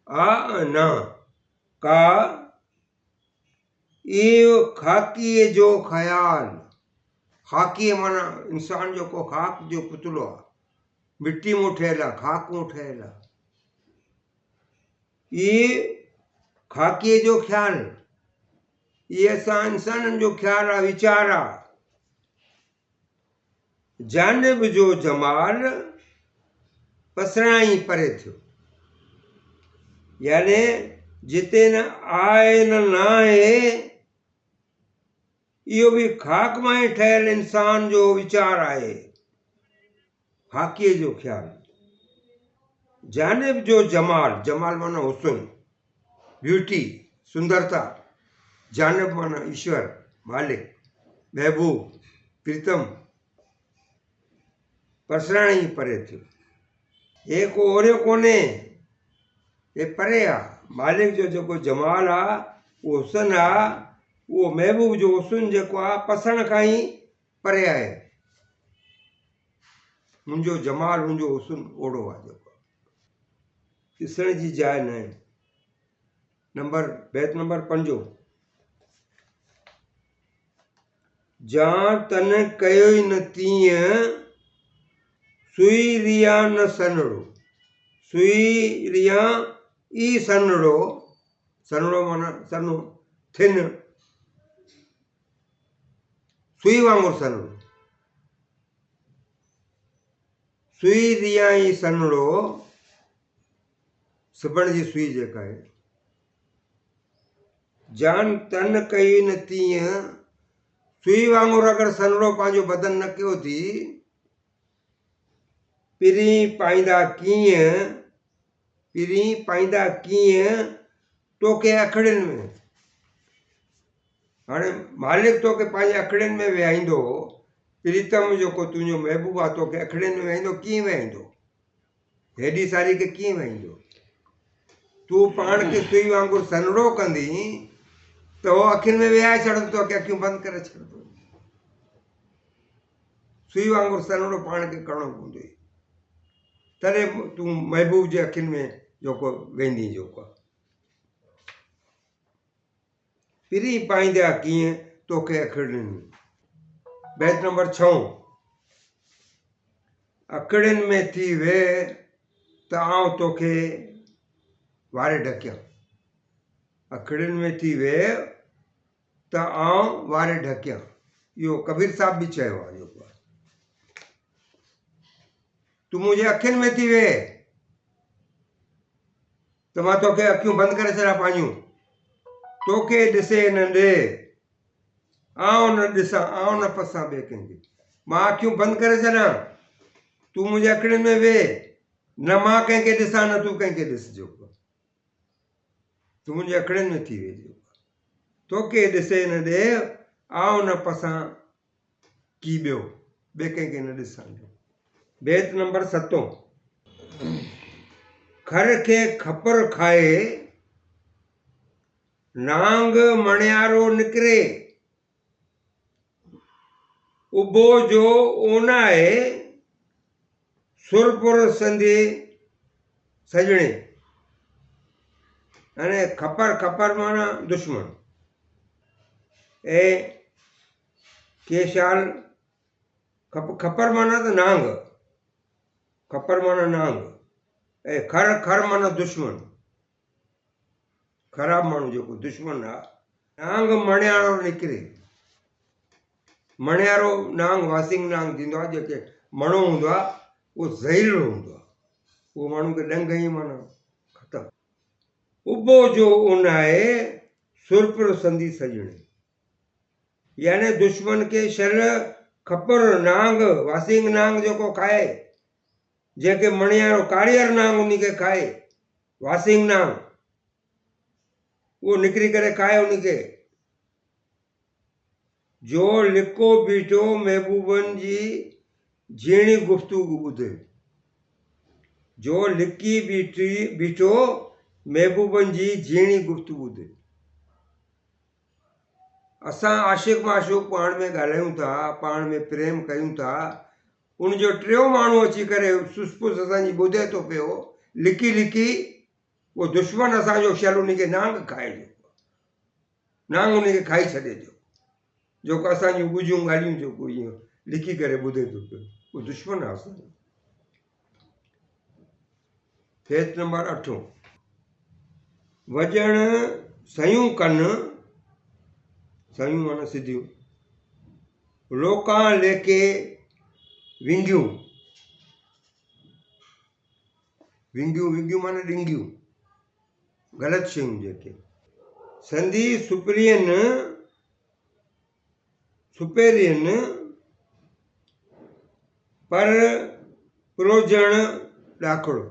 आ न का, इहो ख़ाकीअ जो ख़्याल, ख़ाकीअ माना इंसान जेको ख़ाक जो पुतलो आहे, मिटी मां ठहियलु आहे, ख़ाक मां ठहियलु आहे, इहे ख़ाकीअ जो ख़्यालु, इहे असां इंसाननि जो ख़्यालु आहे, वीचार आहे। जानिब जो जमाल पसरां ई परे थियो, यानी जिते न आहे न आहे, इहो बि ख़ाक मां ई ठहियलु इंसान जो वीचार आहे, ख़ाकीअ जो ख़्यालु। जानिब जो जमाल, जमाल माना हुस्न, ब्यूटी, सुंदरता, जानिब माना ईश्वर, मालिक, महबूब, प्रीतम, पसरां ई परे थियो। हे को ओरियो कोन्हे, हे परे आहे। मालिक जो जेको जमाल आहे, उहो हुस्न आहे, उहो महबूब जो हुस्न जेको आहे पसण खां ई परे आहे। मुंहिंजो जमाल मुंहिंजो हुस्न ओड़ो आहे जेको ॾिसण जी जाइ न आहे। बैत नंबर 5। जां तन कयो ई न तीअं सुई रिया न सनड़ो। सुई रिया ई सनड़ो, सनड़ो माना सनो थिन, सुई वांगुरु सनड़ो। सुई रिया ई सनड़ो, सिबण जी सुई जेका आहे। जान तन कई न तीअं सुई वांगुरु अगरि सनड़ो पंहिंजो बदन न कयो थी, पिरी पाईंदा कीअं तोखे अखड़ियुनि में। हाणे मालिक तोखे पंहिंजे अखड़ियुनि में विहाईंदो, प्रीतम जेको तुंहिंजो महबूब आहे तोखे अखड़ियुनि में विहाईंदो। कीअं विहाईंदो? हेॾी सारी खे कीअं विहाईंदो? तूं पाण खे सुई वांगुरु सनड़ो कंदी त उहो अखियुनि में विहाए छॾंदो, तोखे अखियूं बंदि करे छॾंदो। सुई वांगुरु सनड़ो पाण खे करिणो पवंदो, तॾहिं तूं महबूब जे अखियुनि में जेको वेंदी जेको आहे। पिरी पाईंदा कीअं तोखे अखड़ियुनि में। बैत नंबर 6। अखड़ियुनि में थी वेह त आउं तोखे वारे ढकियां। अखड़ियुनि में थी वेह त आउं वारे ढकियां। इहो कबीर साहिब बि चयो आहे जेको आहे। तूं मुंहिंजे अखियुनि में थी वेह त मां तोखे अखियूं बंदि करे छॾियां पंहिंजूं। तोखे ॾिसे न ॾे, आउं न ॾिसां, आउं न पसां ॿिए कंहिंखे। मां अखियूं बंदि करे छॾियां, तूं मुंहिंजे अखड़ियुनि में वेह, न मां कंहिंखे ॾिसां न तूं कंहिंखे ॾिस जेको। तूं मुंहिंजे अखड़ियुनि में थी वेह जेको। तोखे ॾिसे न ॾे, आउं न पसां की ॿियो, ॿिए कंहिंखे न ॾिसां। बैत नंबर 7। खर खे खपर खाए नांग मणियारो निकिरे, उबो जो ओनाए सुरपुर संधे सजणे। यानी खपर माना दुश्मन, ऐं केशाल खपर माना त नांग, खपर माना नांग, ऐं खर माना दुश्मन, ख़राब माण्हू जेको दुश्मन आहे। नांग मणियारो निकिरे। मणियारो नांग वासिंग नांग थींदो आहे। जेके मणो हूंदो आहे उहो ज़हरीलो हूंदो आहे, उहो माण्हू खे ॾंग ई माना ख़तमु। उबो जो उनाए सुरपुर संधी सजणे, यानी दुश्मन खे शर खपर नांग वासिंग नांग जेको खाए, जंहिंखे मणियारो कारियर नांग उन खे खाए, वासिंग नांग उहो निकिरी करे खाए उनखे। जो लिको बीठो महबूबनि जी झीणी गुफ़्तगू ॿुधे। जो लिकी बीठो महबूबनि जी झीणी गुफ़्तगू ॿुधे। असां आशिक़ माशूक़ पाण में ॻाल्हायूं था, पाण में प्रेम कयूं था, उनजो टियों माण्हू अची करे सुसपुस असांजी ॿुधे थो पियो, लिकी लिकी, उहो दुश्मन असांजो शल उनखे नांग खाए, नांग उनखे खाई छॾे जेको असांजूं ॻुझूं ॻाल्हियूं जेको ईअं लिकी करे ॿुधे थो पियो, उहो दुश्मन आहे असांजो। बैत नंबर 8। वॼण सयूं कनि, सयूं माना सिधियूं, लोकां लेके विंगियूं, विंगियूं माना ॾिंगियूं, ग़लति शयूं जेके। संधी सुपेरियन पर प्रोजण ॾाखिड़ो।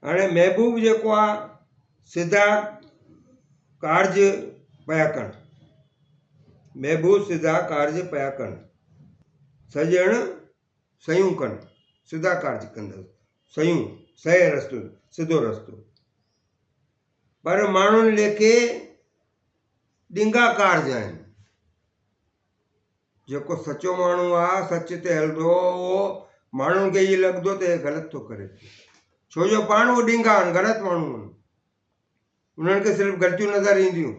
हाणे महबूब जेको आहे सिधा कार्ज पिया कनि, महबूब सिधा कार्ज पिया कनि, सजण सयूं कनि, सिधा कार्ज कंदसि, सयूं सही रस्तो, सिधो रस्तो। पर माण्हुनि लेखे ॾींगा कारज आहिनि। जेको सचो माण्हू आहे, सच ते हलंदो, उहो माण्हुनि खे इहो लॻंदो त हे ग़लति थो करे, छो जो पाण उहो ॾींगा आहिनि, ग़लति माण्हू आहिनि, उन्हनि खे सिर्फ़ु ग़लतियूं नज़र ईंदियूं।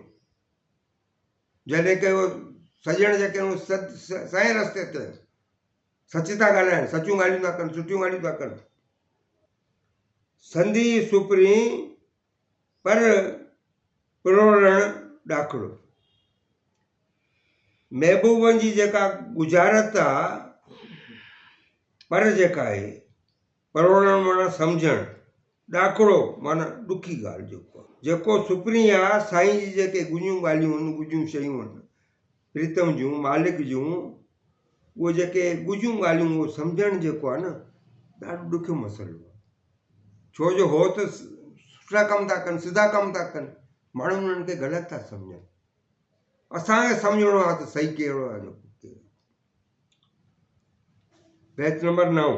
जॾहिं की उहो सॼण जेके आहिनि सही रस्ते ते सच था ॻाल्हाइनि, सचियूं ॻाल्हियूं था कनि, सुठियूं ॻाल्हियूं था कनि। संधी सुपरी पर प्रोरण ॾाखिड़ो। महबूबनि जी जेका गुजारत आहे, पर जेका आहे परोड़ण माना सम्झणु, ॾाखिड़ो माना ॾुखी ॻाल्हि। जेको सुपरी आहे, साईं जी जेके गुंजियूं ॻाल्हियूं आहिनि, गुंजियूं शयूं आहिनि प्रीतम जूं, मालिक जूं, उहे जेके गुंजियूं ॻाल्हियूं उहो सम्झणु जेको आहे न, ॾाढो ॾुखियो मसइलो आहे। छो जो हो त सुठा कम था कनि, सिधा कम था कनि, माण्हू उन्हनि खे ग़लति था सम्झनि। असांखे सम्झणो आहे त सही कहिड़ो आहे। बैत नंबर 9।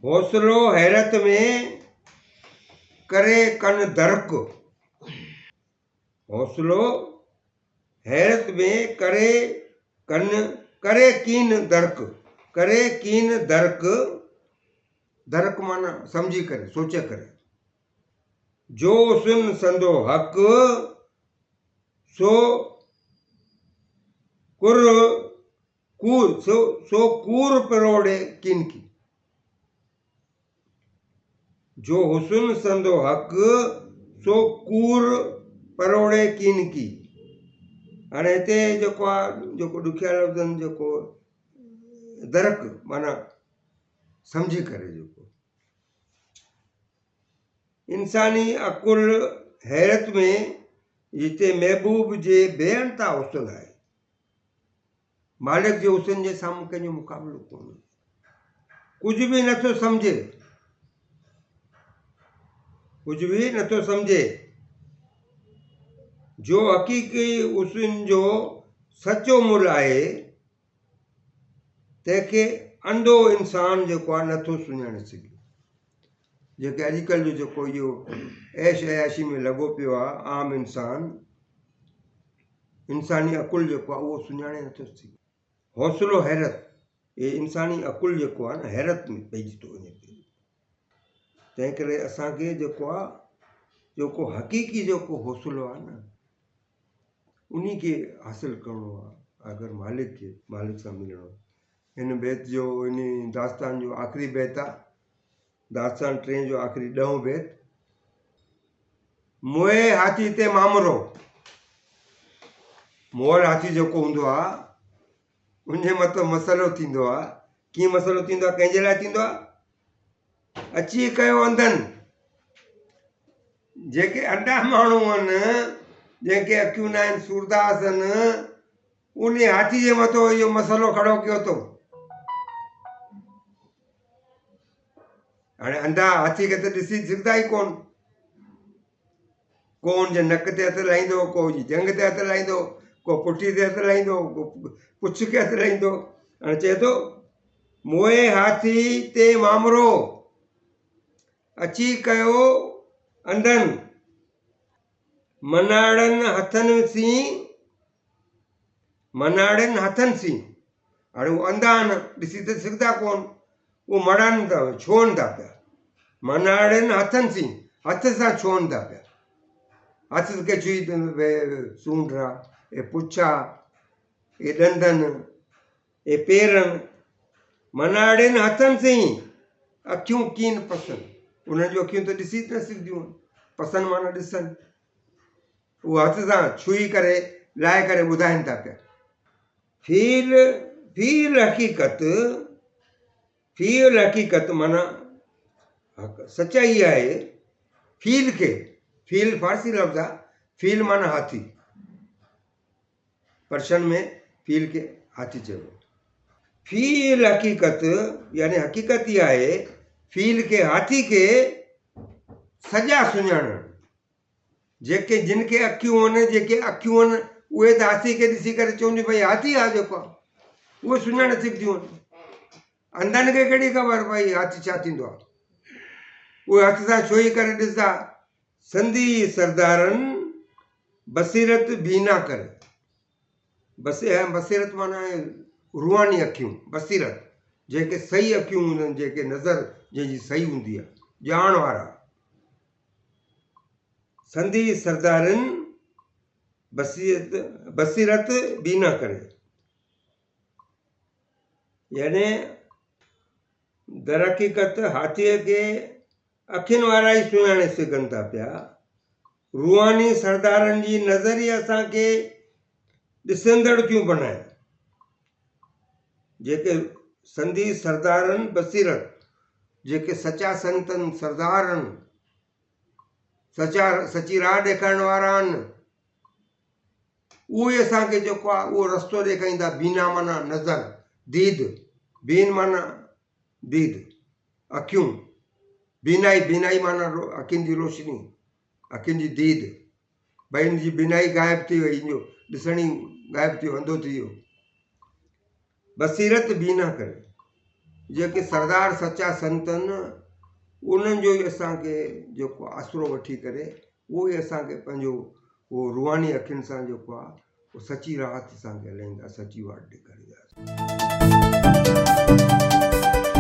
हौसलो हैरत में करे कन दरक। हौसलो हैरत में करे कन, करे कीन दरक, करे कीन दरक, दरक माना सम्झी करे, सोचे करे। जो सुन संदो हक सो कुर कूर, सो कूर परोड़े किन की। जो हुस्न संदो हक सो कूर परोड़े किन की। हाणे हिते जेको आहे, जेको ॾुखिया लफ़्ज़नि जेको दरक माना सम्झी करे, जेको इंसानी अकुल हैरत में, जिते महबूब जे बेअंता हुस्न आहे, मालिक जे हुस्न जे साम्हूं कंहिंजो मुक़ाबिलो कोन्हे, कुझु बि नथो सम्झे, कुझु बि नथो सम्झे। जो हक़ीक़ी हुस्न जो सचो मुल्ह आहे, तंहिंखे अंधो इंसान जेको आहे नथो सुञाणे सघे। जेके अॼुकल्ह जो जेको इहो ऐश अयाशी में लॻो पियो आहे आम इंसान, इंसानी अकुल जेको आहे उहो सुञाणे नथो सघे। हौसलो हैरत, इहे इंसानी अकुल जेको आहे न, हैरत में पइजी थो वञे। तंहिं करे असांखे जेको आहे, जेको हक़ीक़ी जेको हौसलो आहे न, उन खे हासिलु करिणो आहे। अगरि मालिक खे, मालिक सां मिलणो आहे। हिन बैत जो, इन दास्तान जो आख़िरी बैत आहे, दास्तान 3 जो आख़िरी 10 बैत। मोए हाथी ते मामरो। मोहर हाथी जेको हूंदो आहे, उनजे मथां मसइलो थींदो आहे। कीअं मसइलो थींदो आहे, कंहिंजे लाइ थींदो आहे? अची कयो अंधनि, जेके अंधा माण्हू आहिनि, जंहिंखे अखियूं न आहिनि, सूरदास आहिनि, उन हाथी जे मथां इहो मसइलो खड़ो कयो अथऊं। हाणे अंधा हाथी खे त ॾिसी सघंदा ई कोन, को हुनजे नक ते हथु लाहींदो, को हुनजी जंग ते हथु लाहींदो, को पुठी ते हथु लाहींदो, को पुछ खे हथु लाहींदो। हाणे चए थो मोए हाथी ते मामरो, अची कयो अंधनि, मनाड़नि हथनि सी, मनाड़नि हथनि सी। हाणे उहे अंधा आहिनि, ॾिसी त सघंदा कोन, उहो मड़नि था, छुअनि था पिया। मनाड़नि हथनि सी, हथ सां छुअनि था पिया। हथ खे छुई सूंड आहे, ए पुछ आहे, ए ॾंदनि, ए पेरनि। मनाड़नि हथनि सी, अखियूं कीन पसंदि। उन्हनि जूं अखियूं त ॾिसी न सघंदियूं आहिनि, पसंदि माना ॾिसनि। उहा हथ सां छुई करे, लाहे करे ॿुधाइनि था पिया। फील, फील हक़ीक़त, फील हक़ीक़त माना सचाई आहे। फील खे, फील फारसी लफ़्ज़ आहे, फील माना हाथी, पर्शियन में फील खे हाथी चइबो। फील हक़ीक़त यानी हक़ीक़त इहा आहे, फील खे, हाथी खे सॼा सुञाणणु। जेके जिन खे अखियूं आहिनि, जेके अखियूं आहिनि, उहे त हाथी खे ॾिसी करे चवंदियूं भई हाथी आहे जेको आहे, उहे सुञाणे सघंदियूं आहिनि। अंधनि खे कहिड़ी ख़बर भई हाथी छा थींदो आहे? उहे हथ सां छुई करे ॾिसंदा। संधी सरदारनि बसीरत बीना करे। बसीरत माना रूहानी अखियूं, बसीरत जेके सही अखियूं हूंदियूं आहिनि, जेके नज़र जंहिंजी सही हूंदी आहे, ॼाण वारा। संधी सरदारनि बसीरत बीना करे, यानी दर हक़ीक़त हाथीअ खे अखियुनि वारा ई सुञाणे सघनि था पिया। रूहानी सरदारनि जी नज़र ई असांखे ॾिसंदड़ थियूं बणाइनि। जेके संधी सरदारनि बसीरत, जेके सचा संतनि सरदार आहिनि, सची राह ॾेखारण वारा आहिनि, उहे असांखे जेको आहे उहो रस्तो ॾेखारींदा। बीना माना नज़र, दीद, बीन माना दीद, अखियूं, बीनाई माना अखियुनि जी रोशनी, अखियुनि जी दीद। भई हिन जी बीनाई गाइबु थी वई, जो ॾिसण ई गाइबु थी वियो, अंधो थी वियो। बसीरत बीना करे, जेके सरदार सचा संत आहिनि, उन्हनि जो ई असांखे जेको आसरो वठी करे उहो ई असांखे पंहिंजो उहो रूहानी अखियुनि सां जेको आहे उहो सची राह असांखे हलाईंदा, सची वाट ॾेखारींदा।